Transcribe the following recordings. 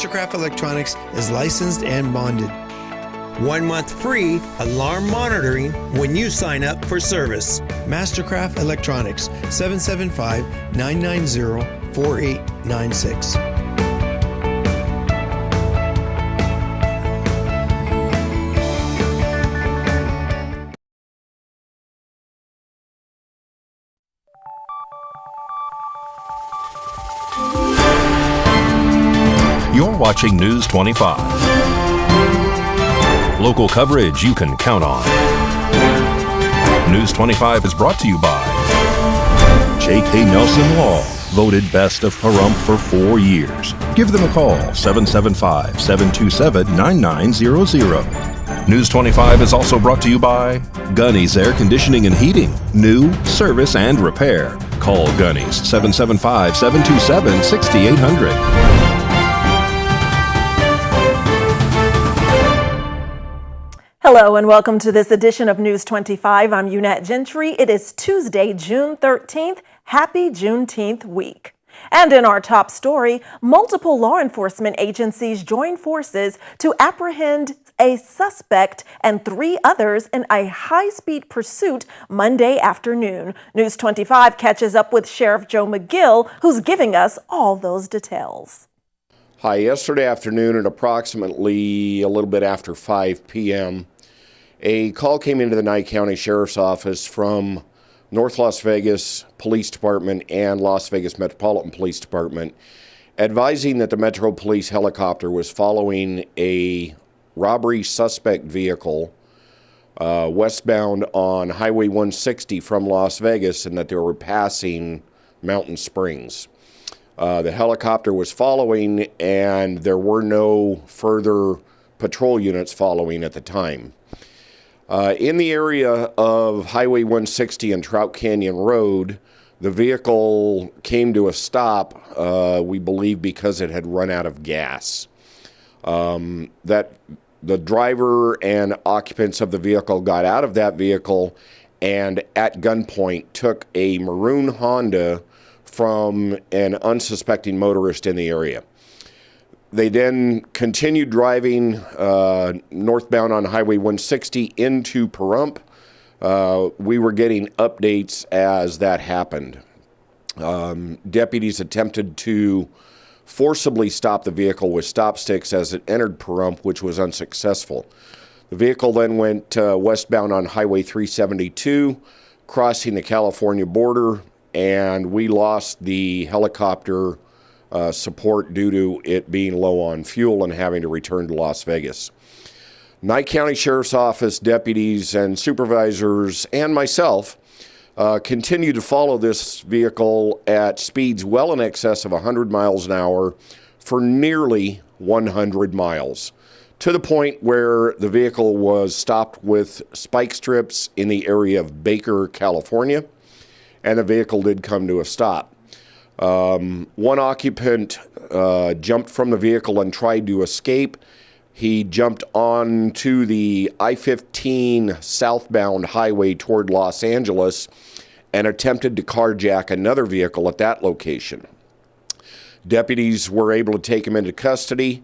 Mastercraft Electronics is licensed and bonded. 1 month free alarm monitoring when you sign up for service. Mastercraft Electronics, 775-990-4896. You're watching News 25. Local coverage you can count on. News 25 is brought to you by J.K. Nelson Law, voted best of Pahrump for 4 years. Give them a call, 775-727-9900. News 25 is also brought to you by Gunny's Air Conditioning and Heating. New, service, and repair. Call Gunny's, 775-727-6800. Hello and welcome to this edition of News 25. I'm Unette Gentry. It is Tuesday, June 13th. Happy Juneteenth week. And in our top story, multiple law enforcement agencies join forces to apprehend a suspect and 3 others in a high-speed pursuit Monday afternoon. News 25 catches up with Sheriff Joe McGill, who's giving us all those details. Hi, yesterday afternoon at approximately a little bit after 5 p.m., a call came into the Nye County Sheriff's Office from North Las Vegas Police Department and Las Vegas Metropolitan Police Department advising that the Metro Police helicopter was following a robbery suspect vehicle westbound on Highway 160 from Las Vegas and that they were passing Mountain Springs. The helicopter was following and there were no further patrol units following at the time. In the area of Highway 160 and Trout Canyon Road, the vehicle came to a stop, we believe because it had run out of gas. That the driver and occupants of the vehicle got out of that vehicle and at gunpoint took a maroon Honda from an unsuspecting motorist in the area. They then continued driving northbound on Highway 160 into Pahrump. We were getting updates as that happened. Deputies attempted to forcibly stop the vehicle with stop sticks as it entered Pahrump, which was unsuccessful. The vehicle then went westbound on Highway 372, crossing the California border, and we lost the helicopter support due to it being low on fuel and having to return to Las Vegas. Nye County Sheriff's Office deputies and supervisors and myself continue to follow this vehicle at speeds well in excess of 100 miles an hour for nearly 100 miles, to the point where the vehicle was stopped with spike strips in the area of Baker, California, and the vehicle did come to a stop. One occupant jumped from the vehicle and tried to escape. He jumped onto the I-15 southbound highway toward Los Angeles and attempted to carjack another vehicle at that location. Deputies were able to take him into custody.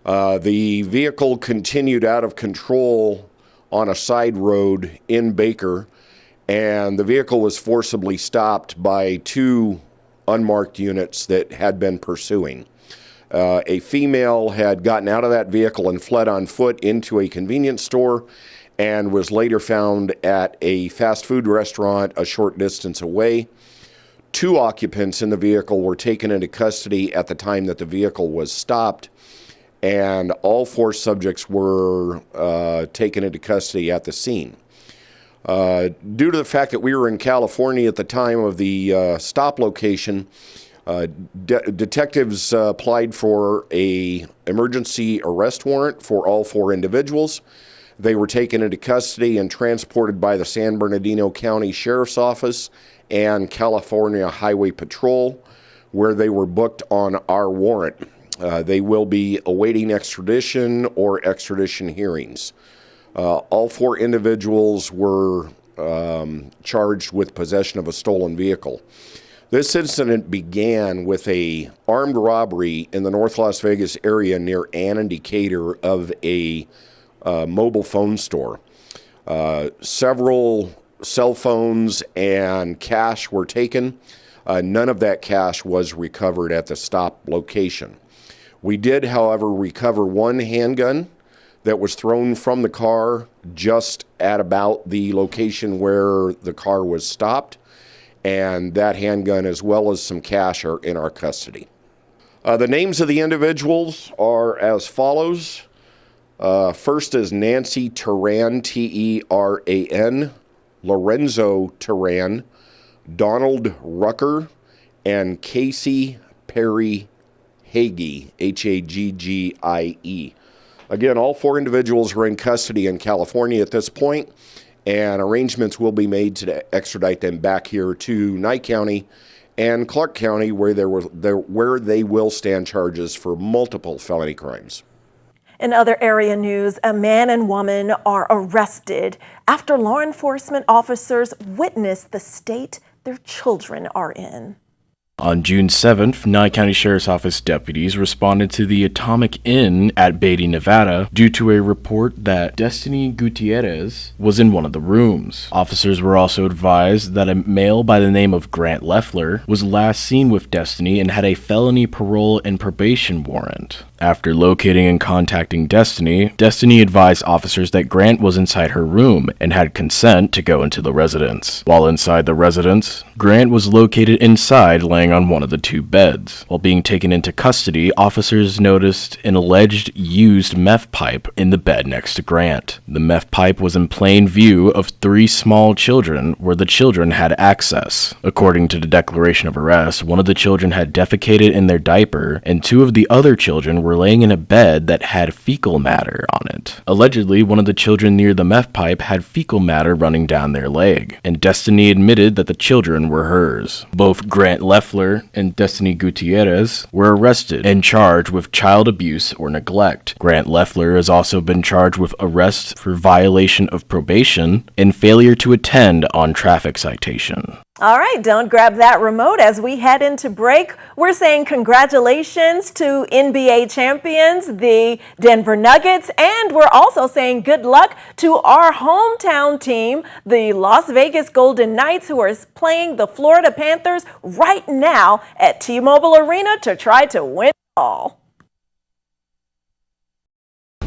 The vehicle continued out of control on a side road in Baker, and the vehicle was forcibly stopped by 2 unmarked units that had been pursuing. A female had gotten out of that vehicle and fled on foot into a convenience store and was later found at a fast food restaurant a short distance away. 2 occupants in the vehicle were taken into custody at the time that the vehicle was stopped, and all 4 subjects were taken into custody at the scene. Due to the fact that we were in California at the time of the stop location, detectives applied for an emergency arrest warrant for all 4 individuals. They were taken into custody and transported by the San Bernardino County Sheriff's Office and California Highway Patrol, where they were booked on our warrant. They will be awaiting extradition or extradition hearings. All 4 individuals were charged with possession of a stolen vehicle. This incident began with a armed robbery in the North Las Vegas area near Ann and Decatur of a mobile phone store. Several cell phones and cash were taken. None of that cash was recovered at the stop location. We did, however, recover one handgun that was thrown from the car just at about the location where the car was stopped. And that handgun, as well as some cash, are in our custody. The names of the individuals are as follows. First is Nancy Teran, T-E-R-A-N, Lorenzo Teran, Donald Rucker, and Casey Perry Hagee, H-A-G-G-I-E. Again, all four individuals are in custody in California at this point, and arrangements will be made to extradite them back here to Nye County and Clark County, where they will stand charges for multiple felony crimes. In other area news, a man and woman are arrested after law enforcement officers witnessed the state their children are in. On June 7th, Nye County Sheriff's Office deputies responded to the Atomic Inn at Beatty, Nevada, due to a report that Destiny Gutierrez was in one of the rooms. Officers were also advised that a male by the name of Grant Leffler was last seen with Destiny and had a felony parole and probation warrant. After locating and contacting Destiny, Destiny advised officers that Grant was inside her room and had consent to go into the residence. While inside the residence, Grant was located inside, laying on one of the two beds. While being taken into custody, officers noticed an alleged used meth pipe in the bed next to Grant. The meth pipe was in plain view of three small children where the children had access. According to the declaration of arrest, one of the children had defecated in their diaper, and two of the other children were laying in a bed that had fecal matter on it. Allegedly, one of the children near the meth pipe had fecal matter running down their leg, and Destiny admitted that the children were hers. Both Grant Leffler and Destiny Gutierrez were arrested and charged with child abuse or neglect. Grant Leffler has also been charged with arrest for violation of probation and failure to attend on traffic citation. All right, don't grab that remote as we head into break. We're saying congratulations to NBA champions, the Denver Nuggets, and we're also saying good luck to our hometown team, the Las Vegas Golden Knights, who are playing the Florida Panthers right now at T-Mobile Arena to try to win it all.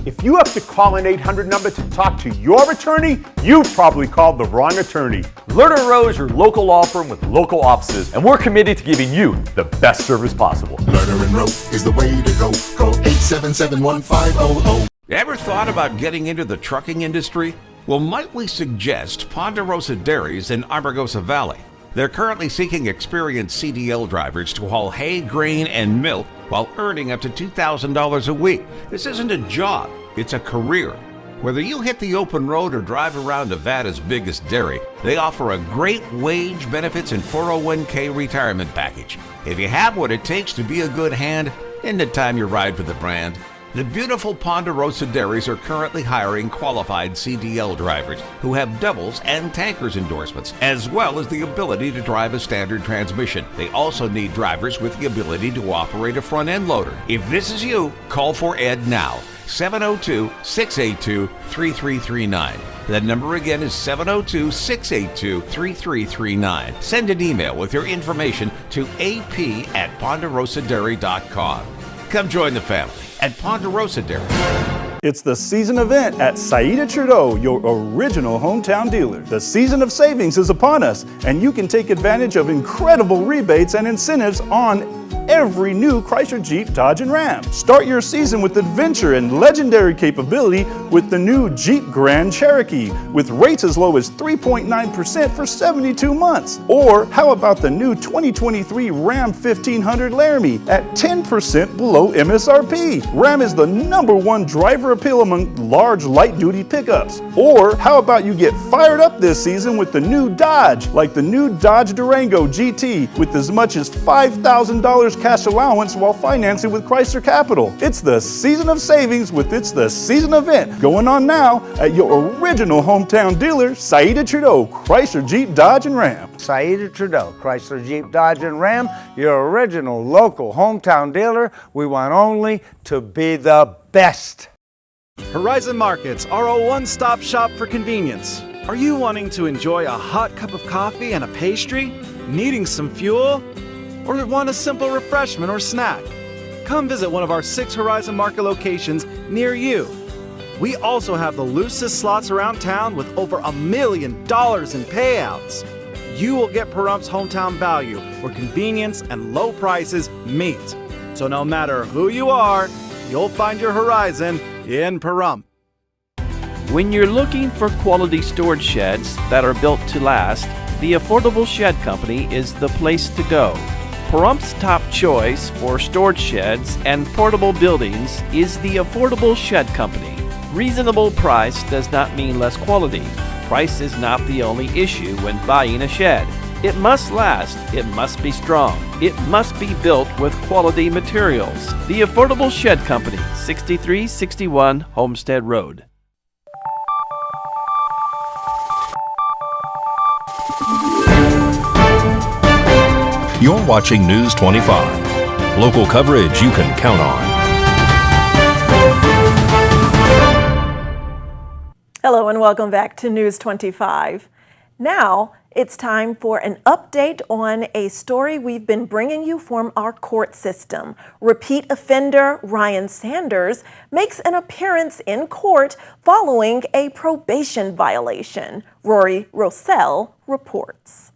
If you have to call an 800 number to talk to your attorney, you've probably called the wrong attorney. Lerner Rowe is your local law firm with local offices, and we're committed to giving you the best service possible. Lerner & Rowe is the way to go. Call 877-1500. Ever thought about getting into the trucking industry? Well, might we suggest Ponderosa Dairies in Amargosa Valley? They're currently seeking experienced CDL drivers to haul hay, grain, and milk while earning up to $2,000 a week. This isn't a job, it's a career. Whether you hit the open road or drive around Nevada's biggest dairy, they offer a great wage, benefits, and 401k retirement package. If you have what it takes to be a good hand, isn't it time you ride for the brand? The beautiful Ponderosa Dairies are currently hiring qualified CDL drivers who have doubles and tankers endorsements, as well as the ability to drive a standard transmission. They also need drivers with the ability to operate a front-end loader. If this is you, call for Ed now. 702-682-3339. That number again is 702-682-3339. Send an email with your information to ap@ponderosadairy.com. Come join the family at Ponderosa Dairy. It's the season event at Saida Trudeau, your original hometown dealer. The season of savings is upon us, and you can take advantage of incredible rebates and incentives on every new Chrysler, Jeep, Dodge, and Ram. Start your season with adventure and legendary capability with the new Jeep Grand Cherokee, with rates as low as 3.9% for 72 months. Or how about the new 2023 Ram 1500 Laramie at 10% below MSRP? Ram is the #1 driver appeal among large light-duty pickups. Or how about you get fired up this season with the new Dodge, like the new Dodge Durango GT, with as much as $5,000 cash allowance while financing with Chrysler Capital. It's the season of savings with It's the Season event going on now at your original hometown dealer, Saida Trudeau, Chrysler, Jeep, Dodge, and Ram. Saida Trudeau, Chrysler, Jeep, Dodge, and Ram, your original local hometown dealer. We want only to be the best. Horizon Markets are a one-stop shop for convenience. Are you wanting to enjoy a hot cup of coffee and a pastry? Needing some fuel? Or want a simple refreshment or snack? Come visit one of our 6 Horizon Market locations near you. We also have the loosest slots around town with over $1 million in payouts. You will get Pahrumph's hometown value where convenience and low prices meet. So no matter who you are, you'll find your Horizon in Pahrump. When you're looking for quality storage sheds that are built to last, the Affordable Shed Company is the place to go. Pahrumph's top choice for storage sheds and portable buildings is the Affordable Shed Company. Reasonable price does not mean less quality. Price is not the only issue when buying a shed. It must last, it must be strong, it must be built with quality materials. The Affordable Shed Company, 6361 Homestead Road. You're watching News 25. Local coverage you can count on. Hello and welcome back to News 25. Now it's time for an update on a story we've been bringing you from our court system. Repeat offender Ryan Sanders makes an appearance in court following a probation violation. Rory Rossell reports.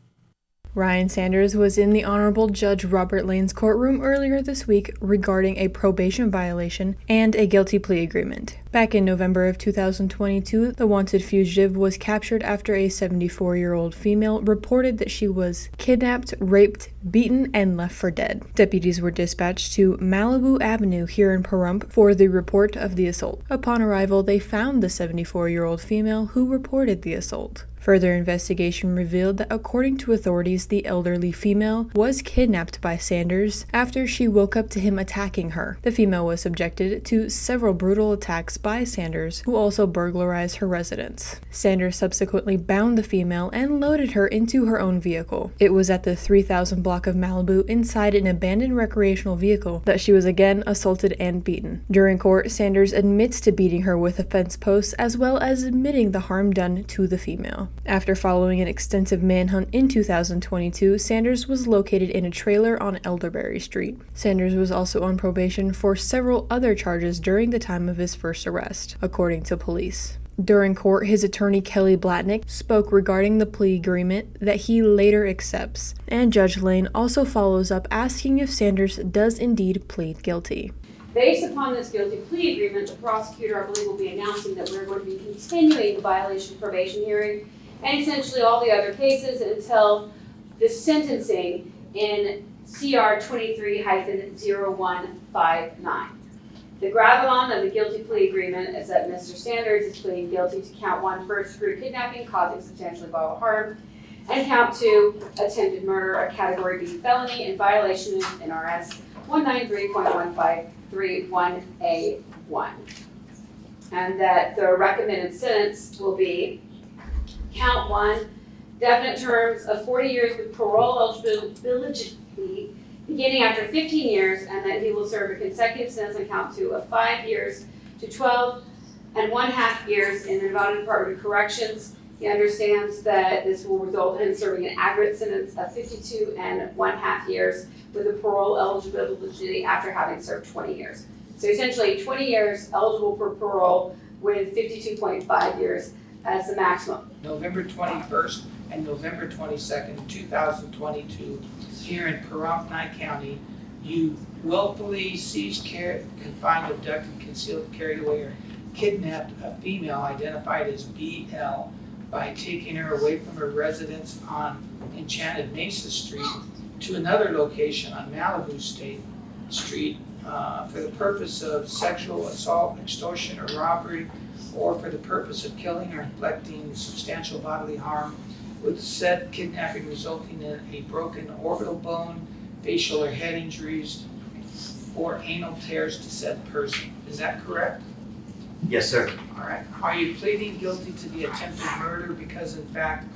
Ryan Sanders was in the Honorable Judge Robert Lane's courtroom earlier this week regarding a probation violation and a guilty plea agreement. Back in November of 2022, the wanted fugitive was captured after a 74-year-old female reported that she was kidnapped, raped, beaten, and left for dead. Deputies were dispatched to Malibu Avenue here in Pahrump for the report of the assault. Upon arrival, they found the 74-year-old female who reported the assault. Further investigation revealed that according to authorities, the elderly female was kidnapped by Sanders after she woke up to him attacking her. The female was subjected to several brutal attacks by Sanders, who also burglarized her residence. Sanders subsequently bound the female and loaded her into her own vehicle. It was at the 3000 block of Malibu inside an abandoned recreational vehicle that she was again assaulted and beaten. During court, Sanders admits to beating her with a fence post as well as admitting the harm done to the female. After following an extensive manhunt in 2022, Sanders was located in a trailer on Elderberry Street. Sanders was also on probation for several other charges during the time of his first arrest, according to police. During court, his attorney Kelly Blatnick spoke regarding the plea agreement that he later accepts, and Judge Lane also follows up asking if Sanders does indeed plead guilty. Based upon this guilty plea agreement, the prosecutor, I believe, will be announcing that we're going to be continuing the violation probation hearing and essentially all the other cases until the sentencing in CR 23-0159. The gravamen of the guilty plea agreement is that Mr. Sanders is pleading guilty to count 1, first-degree kidnapping causing substantially bodily harm, and count 2, attempted murder, a category B felony in violation of NRS 193.153(1A)(1), and that the recommended sentence will be count 1, definite terms of 40 years with parole eligibility beginning after 15 years, and that he will serve a consecutive sentence on count 2 of 5 years to 12.5 years in the Nevada Department of Corrections. He understands that this will result in him serving an aggregate sentence of 52.5 years with a parole eligibility after having served 20 years. So essentially 20 years eligible for parole with 52.5 years as the maximum. November 21st and November 22nd, 2022, here in Pahrump, Nye County, you willfully seized, confined, abducted, concealed, carried away, or kidnapped a female identified as BL by taking her away from her residence on Enchanted Mesa Street to another location on Malibu State Street for the purpose of sexual assault, extortion, or robbery, or for the purpose of killing or inflicting substantial bodily harm, with said kidnapping resulting in a broken orbital bone, facial or head injuries, or anal tears to said person. Is that correct? Yes, sir. All right. Are you pleading guilty to the attempted murder because, in fact,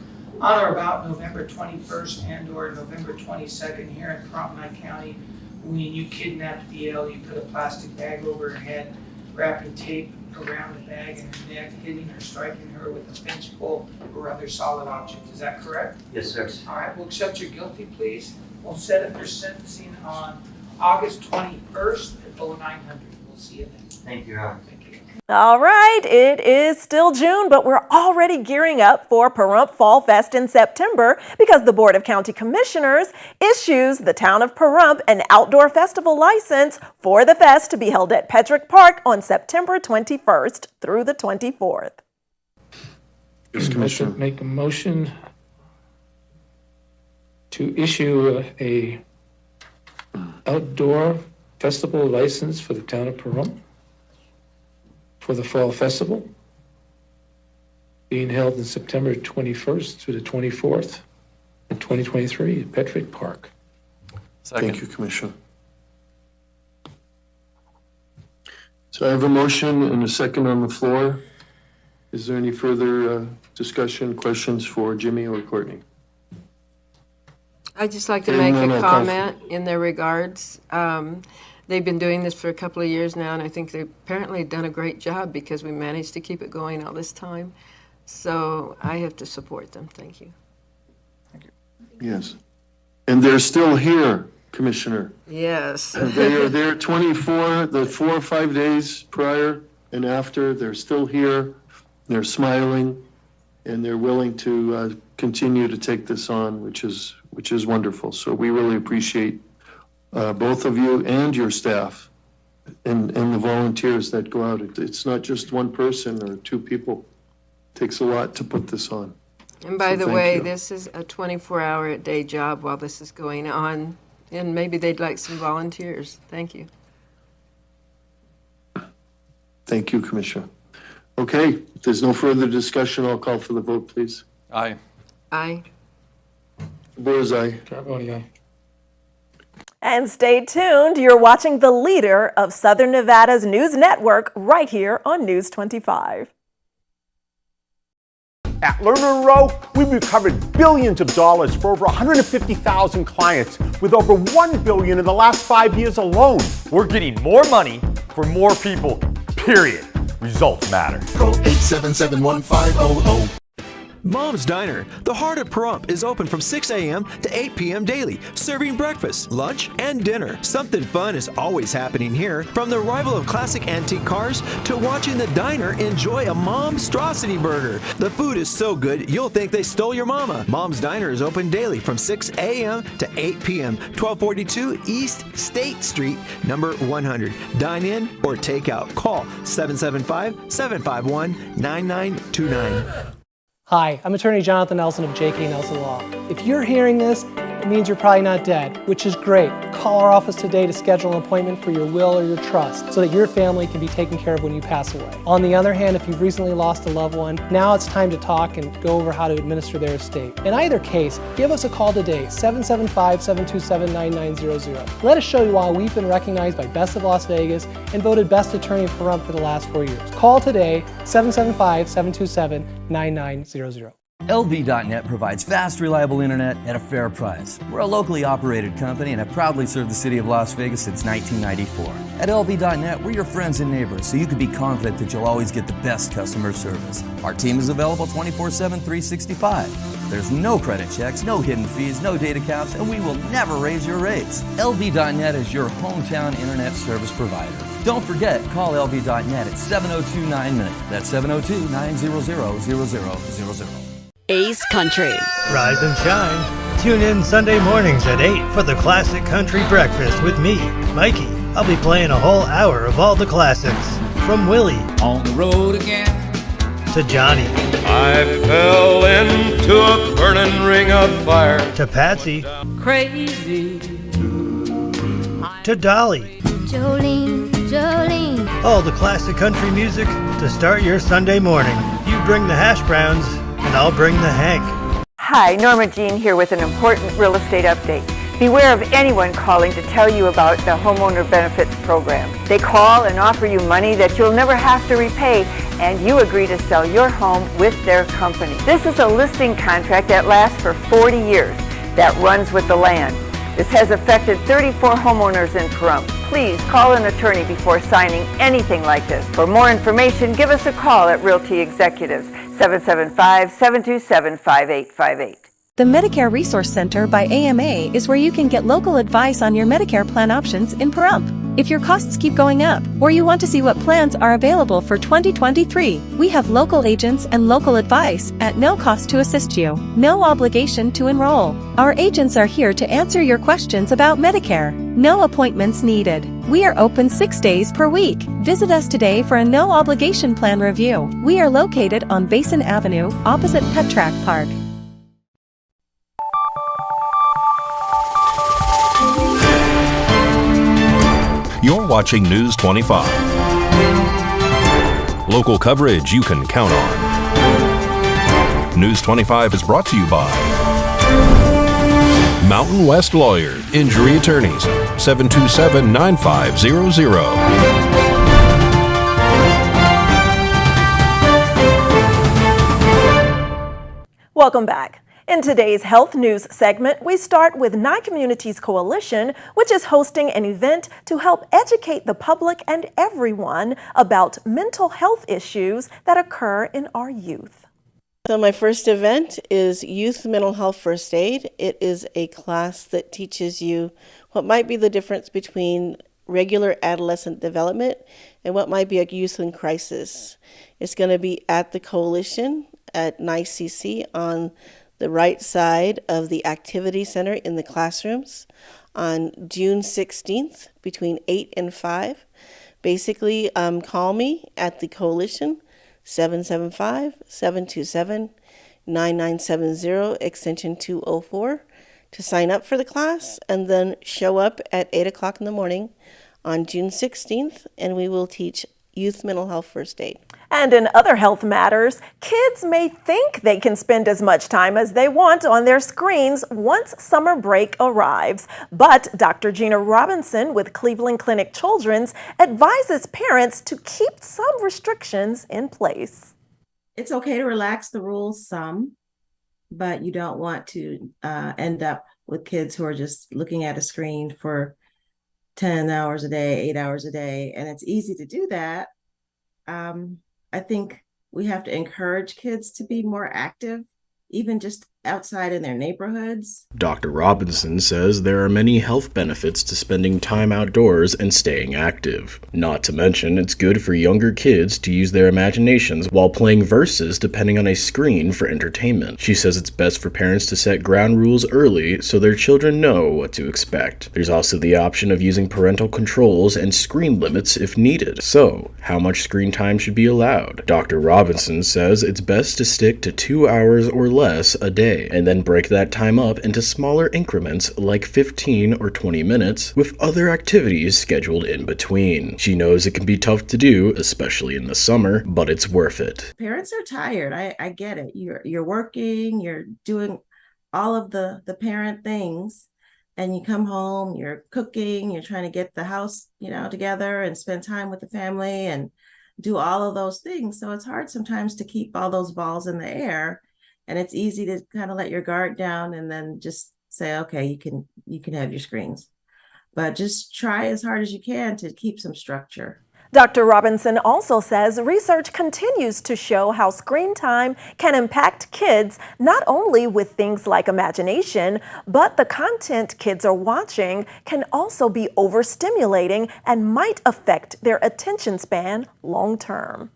on or about November 21st and/or November 22nd here in Pahrump County, when you kidnapped BL, you put a plastic bag over her head, wrapping tape around the bag and her neck, hitting or striking her with a fence pole or other solid object. Is that correct? Yes, sir. All right. We'll accept your guilty pleas. We'll set up your sentencing on August 21st at 0900. We'll see you then. Thank you, Your Honor. Thank you. All right, it is still June, but we're already gearing up for Pahrump Fall Fest in September because the Board of County Commissioners issues the town of Pahrump an outdoor festival license for the fest to be held at Petrick Park on September 21st through the 24th. Yes, Commissioner. Make a motion to issue a outdoor festival license for the town of Pahrump for the Fall Festival being held in September 21st through the 24th in 2023 at Petrick Park. Second. Thank you, Commissioner. So I have a motion and a second on the floor. Is there any further discussion, questions for Jimmy or Courtney? I'd just like to make a comment in their regards. They've been doing this for a couple of years now, and I think they've apparently done a great job because we managed to keep it going all this time. So I have to support them. Thank you. Yes. And they're still here, Commissioner. Yes. They are there 24, the 4 or 5 days prior and after. They're still here. They're smiling, and they're willing to continue to take this on, which is wonderful. So we really appreciate both of you and your staff and the volunteers that go out. It's not just one person or two people. It takes a lot to put this on. And by the way, this is a 24-hour-a-day job while this is going on, and maybe they'd like some volunteers. Thank you. Thank you, Commissioner. Okay, if there's no further discussion, I'll call for the vote, please. Aye. Aye. Boers, aye. Carboni, aye. And stay tuned. You're watching the leader of Southern Nevada's news network right here on News 25. At Lerner Rowe, we've recovered billions of dollars for over 150,000 clients, with over $1 billion in the last 5 years alone. We're getting more money for more people, period. Results matter. Call 877-1500. Mom's Diner, the heart of Pahrump, is open from 6 a.m. to 8 p.m. daily, serving breakfast, lunch, and dinner. Something fun is always happening here, from the arrival of classic antique cars to watching the diner enjoy a Momstrosity burger. The food is so good, you'll think they stole your mama. Mom's Diner is open daily from 6 a.m. to 8 p.m., 1242 East State Street, number 100. Dine in or take out. Call 775-751-9929. Hi, I'm attorney Jonathan Nelson of J.K. Nelson Law. If you're hearing this, it means you're probably not dead, which is great. Call our office today to schedule an appointment for your will or your trust so that your family can be taken care of when you pass away. On the other hand, if you've recently lost a loved one, now it's time to talk and go over how to administer their estate. In either case, give us a call today, 775-727-9900. Let us show you why we've been recognized by Best of Las Vegas and voted Best Attorney for Pahrump for the last 4 years. Call today, 775-727-9900. LV.net provides fast, reliable internet at a fair price. We're a locally operated company and have proudly served the city of Las Vegas since 1994. At LV.net, we're your friends and neighbors, so you can be confident that you'll always get the best customer service. Our team is available 24/7, 365. There's no credit checks, no hidden fees, no data caps, and we will never raise your rates. LV.net is your hometown internet service provider. Don't forget, call LV.net at 702-9-MINUTE. That's 702-900-0000. Ace Country. Rise and shine. Tune in Sunday mornings at 8 for the Classic Country Breakfast with me, Mikey. I'll be playing a whole hour of all the classics. From Willie. On the road again. To Johnny. I fell into a burning ring of fire. To Patsy. Crazy. To Dolly. Jolene, Jolene. All the classic country music to start your Sunday morning. You bring the hash browns, and I'll bring the Hank. Hi, Norma Jean here with an important real estate update. Beware of anyone calling to tell you about the homeowner benefits program. They call and offer you money that you'll never have to repay, and you agree to sell your home with their company. This is a listing contract that lasts for 40 years, that runs with the land. This has affected 34 homeowners in Pahrump. Please call an attorney before signing anything like this. For more information, give us a call at Realty Executives, 775-727-5858. The Medicare Resource Center by AMA is where you can get local advice on your Medicare plan options in Pahrump. If your costs keep going up, or you want to see what plans are available for 2023, we have local agents and local advice at no cost to assist you. No obligation to enroll. Our agents are here to answer your questions about Medicare. No appointments needed. We are open 6 days per week. Visit us today for a no-obligation plan review. We are located on Basin Avenue, opposite Petrack Park. You're watching News 25. Local coverage you can count on. News 25 is brought to you by Mountain West Lawyer, Injury Attorneys, 727-9500. Welcome back. In today's health news segment, we start with Nye Communities Coalition, which is hosting an event to help educate the public and everyone about mental health issues that occur in our youth. So my first event is Youth Mental Health First Aid. It is a class that teaches you what might be the difference between regular adolescent development and what might be a youth in crisis. It's going to be at the Coalition at Nye CC on the right side of the activity center in the classrooms on June 16th between 8 and 5. Basically, call me at the Coalition, 775-727-9970, extension 204, to sign up for the class, and then show up at 8 o'clock in the morning on June 16th, and we will teach Youth Mental Health First Aid. And in other health matters, kids may think they can spend as much time as they want on their screens once summer break arrives. But Dr. Gina Robinson with Cleveland Clinic Children's advises parents to keep some restrictions in place. It's okay to relax the rules some, but you don't want to end up with kids who are just looking at a screen for 10 hours a day, 8 hours a day, and it's easy to do that. I think we have to encourage kids to be more active, even just outside in their neighborhoods. Dr. Robinson says there are many health benefits to spending time outdoors and staying active. Not to mention, it's good for younger kids to use their imaginations while playing verses depending on a screen for entertainment. She says it's best for parents to set ground rules early so their children know what to expect. There's also the option of using parental controls and screen limits if needed. So, how much screen time should be allowed? Dr. Robinson says it's best to stick to 2 hours or less a day, and then break that time up into smaller increments like 15 or 20 minutes with other activities scheduled in between. She knows it can be tough to do, especially in the summer, but it's worth it. Parents are tired. I get it. You're working, you're doing all of the parent things, and you come home, you're cooking, you're trying to get the house, together and spend time with the family and do all of those things. So it's hard sometimes to keep all those balls in the air. And it's easy to kind of let your guard down and then just say, okay, you can have your screens. But just try as hard as you can to keep some structure. Dr. Robinson also says research continues to show how screen time can impact kids, not only with things like imagination, but the content kids are watching can also be overstimulating and might affect their attention span long term.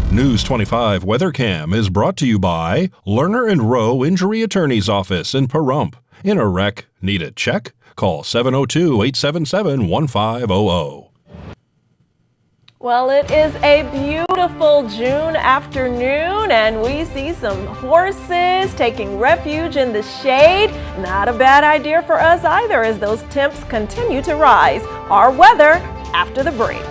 News 25 WeatherCam is brought to you by Lerner & Rowe Injury Attorney's Office in Pahrump. In a wreck, need a check? Call 702-877-1500. Well, it is a beautiful June afternoon, and we see some horses taking refuge in the shade. Not a bad idea for us either, as those temps continue to rise. Our weather after the break.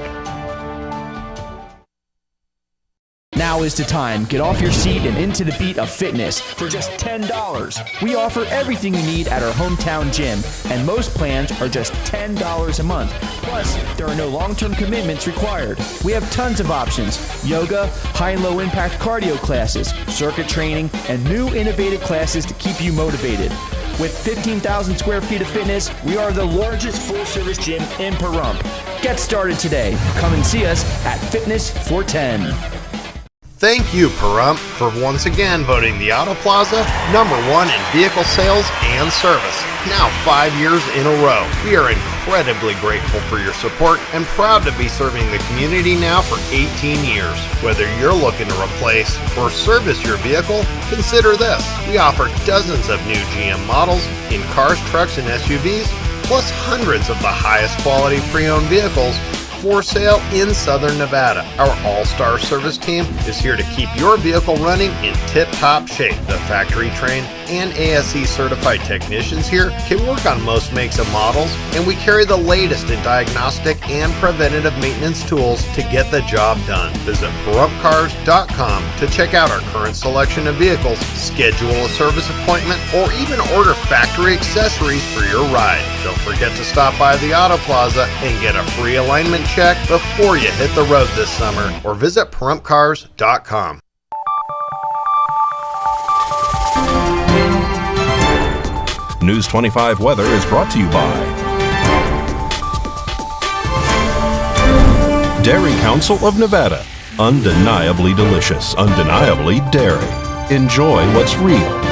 Now is the time. Get off your seat and into the beat of fitness for just $10. We offer everything you need at our hometown gym, and most plans are just $10 a month. Plus, there are no long-term commitments required. We have tons of options: yoga, high and low impact cardio classes, circuit training, and new innovative classes to keep you motivated. With 15,000 square feet of fitness, we are the largest full-service gym in Pahrump. Get started today. Come and see us at Fitness 410. Thank you, Pahrump, for once again voting the Auto Plaza #1 in vehicle sales and service. Now 5 years in a row. We are incredibly grateful for your support and proud to be serving the community now for 18 years. Whether you're looking to replace or service your vehicle, consider this. We offer dozens of new GM models in cars, trucks, and SUVs, plus hundreds of the highest quality pre-owned vehicles for sale in Southern Nevada. Our all-star service team is here to keep your vehicle running in tip-top shape. The factory-trained and ASE certified technicians here can work on most makes and models, and we carry the latest in diagnostic and preventative maintenance tools to get the job done. Visit PahrumpCars.com to check out our current selection of vehicles, schedule a service appointment, or even order factory accessories for your ride. Don't forget to stop by the Auto Plaza and get a free alignment check before you hit the road this summer, or visit PahrumpCars.com. News 25 weather is brought to you by Dairy Council of Nevada. Undeniably delicious, undeniably dairy. Enjoy what's real.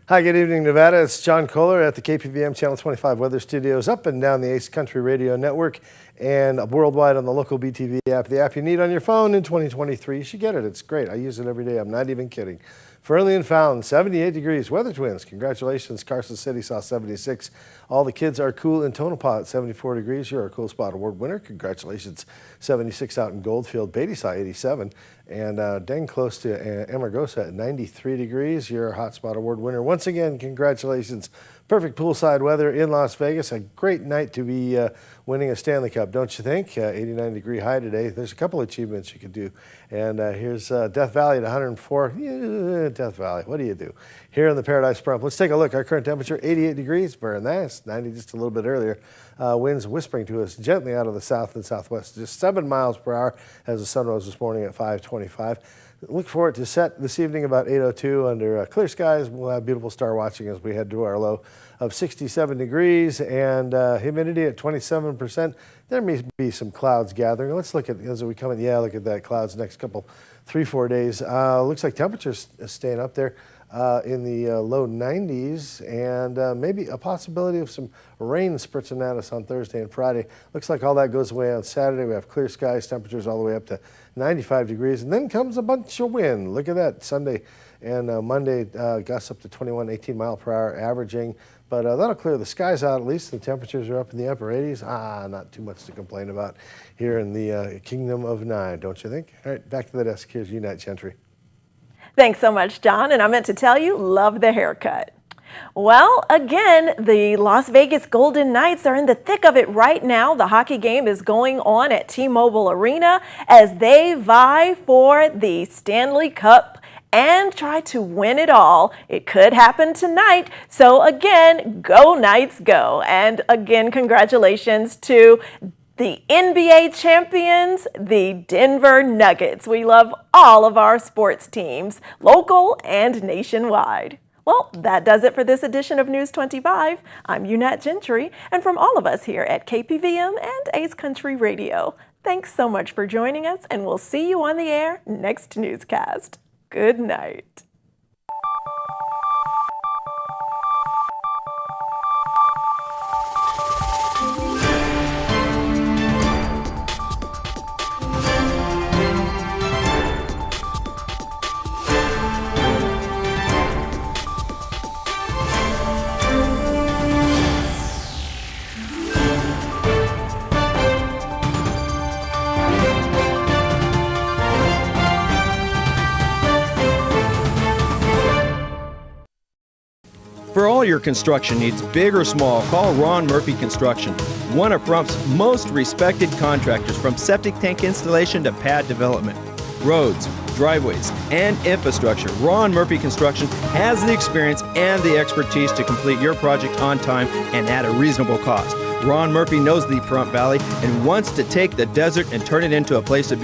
Hi, good evening, Nevada. It's John Kohler at the KPVM Channel 25 Weather Studios up and down the Ace Country Radio Network and worldwide on the local BTV app. The app you need on your phone in 2023. You should get it. It's great. I use it every day. I'm not even kidding. Fernley and Fountain, 78 degrees. Weather Twins, congratulations. Carson City saw 76. All the kids are cool in Tonopah at 74 degrees. You're a Cool Spot Award winner. Congratulations. 76 out in Goldfield. Beatty saw 87. And dang close to Amargosa at 93 degrees. You're a Hot Spot Award winner. Once again, congratulations. Perfect poolside weather in Las Vegas. A great night to be winning a Stanley Cup, don't you think? 89-degree high today. There's a couple of achievements you could do. And here's Death Valley at 104. Yeah, Death Valley, what do you do? Here in the Paradise Pahrump. Let's take a look. Our current temperature, 88 degrees. Very nice. 90 just a little bit earlier. Winds whispering to us gently out of the south and southwest. Just 7 miles per hour as the sun rose this morning at 5:25. Look forward to set this evening about 8:02 under clear skies. We'll have beautiful star watching as we head to our low of 67 degrees and humidity at 27%. There may be some clouds gathering. Let's look at as we come in. Yeah, look at that clouds next couple 3-4 days. Looks like temperatures staying up there in the low 90s and maybe a possibility of some rain spritzing at us on Thursday and Friday. Looks like all that goes away on Saturday. We have clear skies, temperatures all the way up to 95 degrees, and then comes a bunch of wind. Look at that. Sunday and Monday gusts up to 21, 18 mile per hour averaging, but that'll clear the skies out. At least the temperatures are up in the upper 80s. Not too much to complain about here in the Kingdom of Nine, don't you think? All right, back to the desk. Here's Unite Gentry. Thanks so much, John. And I meant to tell you, love the haircut. Well, again, the Las Vegas Golden Knights are in the thick of it right now. The hockey game is going on at T-Mobile Arena as they vie for the Stanley Cup and try to win it all. It could happen tonight. So again, go Knights, go. And again, congratulations to the NBA champions, the Denver Nuggets. We love all of our sports teams, local and nationwide. Well, that does it for this edition of News 25. I'm Unat Gentry, and from all of us here at KPVM and Ace Country Radio, thanks so much for joining us, and we'll see you on the air next newscast. Good night. For all your construction needs, big or small, call Ron Murphy Construction, one of Pahrumph's most respected contractors, from septic tank installation to pad development. Roads, driveways, and infrastructure. Ron Murphy Construction has the experience and the expertise to complete your project on time and at a reasonable cost. Ron Murphy knows the Pahrump Valley and wants to take the desert and turn it into a place of